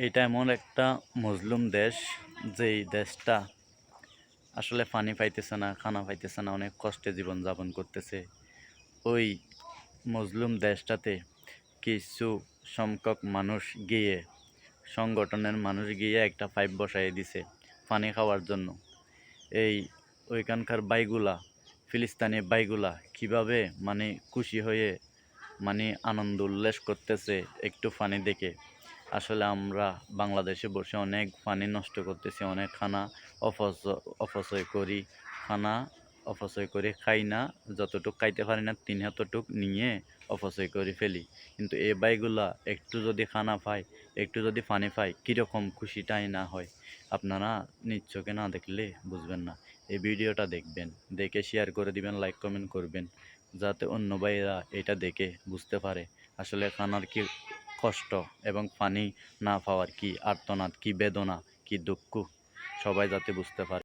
এটা এমন একটা মজলুম দেশ, যেই দেশটা আসলে পানি পাইতেছে না, খানা পাইতেছে না, অনেক কষ্টে জীবনযাপন করতেছে। ওই মজলুম দেশটাতে কিছু সংখ্যক মানুষ গিয়ে, সংগঠনের মানুষ গিয়ে একটা পাইপ বসাই দিছে পানি খাওয়ার জন্য। এই ওইখানকার বাইগুলা, ফিলিস্তিনি বাইগুলা কিভাবে মানে খুশি হয়ে মানে আনন্দ উল্লাস করতেছে একটু পানি দেখে। আসলে আমরা বাংলাদেশে বসে অনেক পানি নষ্ট করতেছি, অনেক খানা অপচয় করি, খানা অপচয় করে খাই না, যতটুক খাইতে পারি না তিন হাতটুক নিয়ে অপচয় করে ফেলি। কিন্তু এই বাইগুলা একটু যদি খানা পায়, একটু যদি পানি পায়, কীরকম খুশিটাই না হয়। আপনারা নিজ চোখে না দেখলে বুঝবেন না। এই ভিডিওটা দেখবেন, দেখে শেয়ার করে দিবেন, লাইক কমেন্ট করবেন, যাতে অন্য ভাইরা এটা দেখে বুঝতে পারে আসলে খানার কি কষ্ট এবং পানি না পাওয়ার কি আর্তনাদ, কি বেদনা, কি দুঃখ, সবাই যাতে বুঝতে পারে।